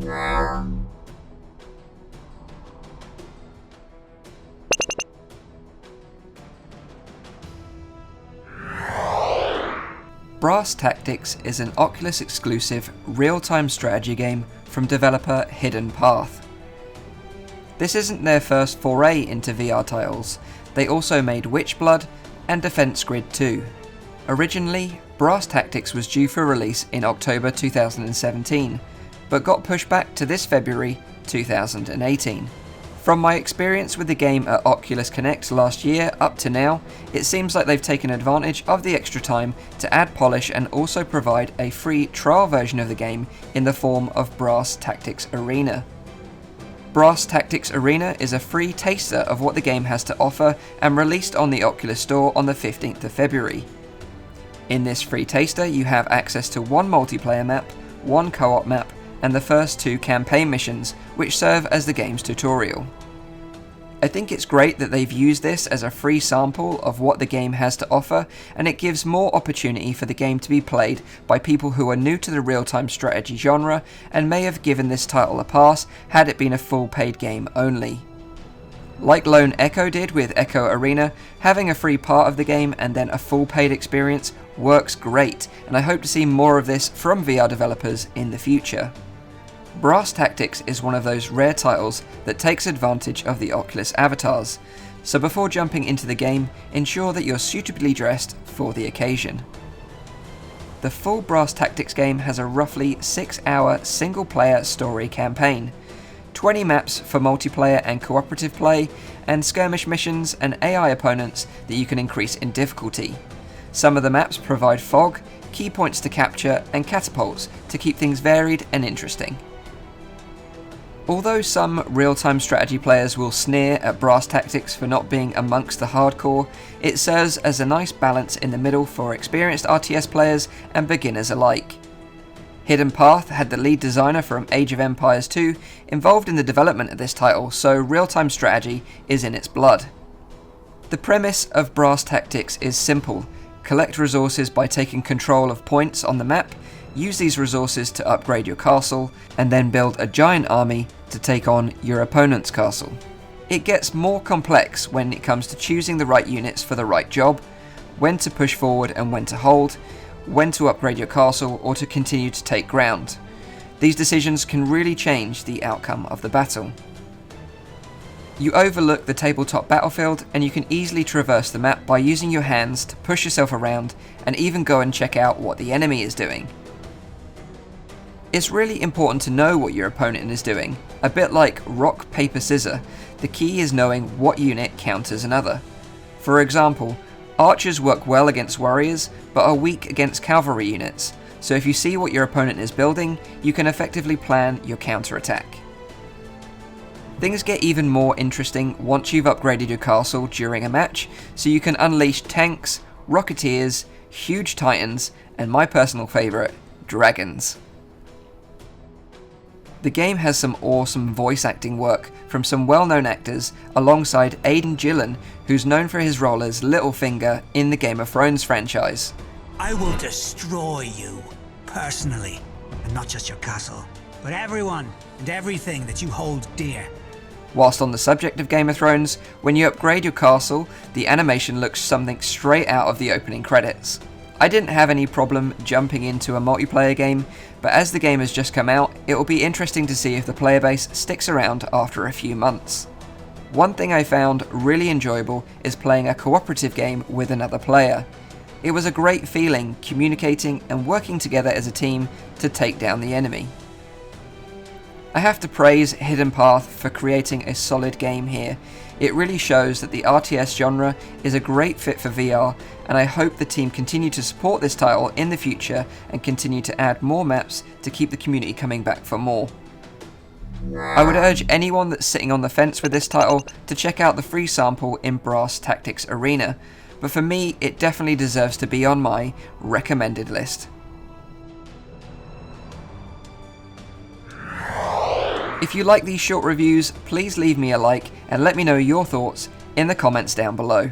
Brass Tactics is an Oculus exclusive real-time strategy game from developer Hidden Path. This isn't their first foray into VR titles. They also made Witchblood and Defense Grid 2. Originally, Brass Tactics was due for release in October 2017, but got pushed back to this February 2018. From my experience with the game at Oculus Connect last year up to now, it seems like they've taken advantage of the extra time to add polish and also provide a free trial version of the game in the form of Brass Tactics Arena. Brass Tactics Arena is a free taster of what the game has to offer and released on the Oculus Store on the 15th of February. In this free taster you have access to one multiplayer map, one co-op map, and the first 2 campaign missions, which serve as the game's tutorial. I think it's great that they've used this as a free sample of what the game has to offer, and it gives more opportunity for the game to be played by people who are new to the real-time strategy genre and may have given this title a pass had it been a full paid game only. Like Lone Echo did with Echo Arena, having a free part of the game and then a full paid experience works great, and I hope to see more of this from VR developers in the future. Brass Tactics is one of those rare titles that takes advantage of the Oculus avatars, so before jumping into the game, ensure that you're suitably dressed for the occasion. The full Brass Tactics game has a roughly 6-hour single-player story campaign, 20 maps for multiplayer and cooperative play, and skirmish missions and AI opponents that you can increase in difficulty. Some of the maps provide fog, key points to capture, and catapults to keep things varied and interesting. Although some real-time strategy players will sneer at Brass Tactics for not being amongst the hardcore, it serves as a nice balance in the middle for experienced RTS players and beginners alike. Hidden Path had the lead designer from Age of Empires 2 involved in the development of this title, so real-time strategy is in its blood. The premise of Brass Tactics is simple: collect resources by taking control of points on the map, use these resources to upgrade your castle, and then build a giant army to take on your opponent's castle. It gets more complex when it comes to choosing the right units for the right job, when to push forward and when to hold, when to upgrade your castle or to continue to take ground. These decisions can really change the outcome of the battle. You overlook the tabletop battlefield and you can easily traverse the map by using your hands to push yourself around and even go and check out what the enemy is doing. It's really important to know what your opponent is doing. A bit like rock, paper, scissors, the key is knowing what unit counters another. For example, archers work well against warriors, but are weak against cavalry units, so if you see what your opponent is building, you can effectively plan your counterattack. Things get even more interesting once you've upgraded your castle during a match, so you can unleash tanks, rocketeers, huge titans, and my personal favourite, dragons. The game has some awesome voice acting work from some well-known actors alongside Aidan Gillen, who's known for his role as Littlefinger in the Game of Thrones franchise. I will destroy you, personally, and not just your castle, but everyone and everything that you hold dear. Whilst on the subject of Game of Thrones, when you upgrade your castle, the animation looks something straight out of the opening credits. I didn't have any problem jumping into a multiplayer game, but as the game has just come out, it will be interesting to see if the player base sticks around after a few months. One thing I found really enjoyable is playing a cooperative game with another player. It was a great feeling communicating and working together as a team to take down the enemy. I have to praise Hidden Path for creating a solid game here. It really shows that the RTS genre is a great fit for VR, and I hope the team continue to support this title in the future and continue to add more maps to keep the community coming back for more. I would urge anyone that's sitting on the fence with this title to check out the free sample in Brass Tactics Arena, but for me it definitely deserves to be on my recommended list. If you like these short reviews, please leave me a like and let me know your thoughts in the comments down below.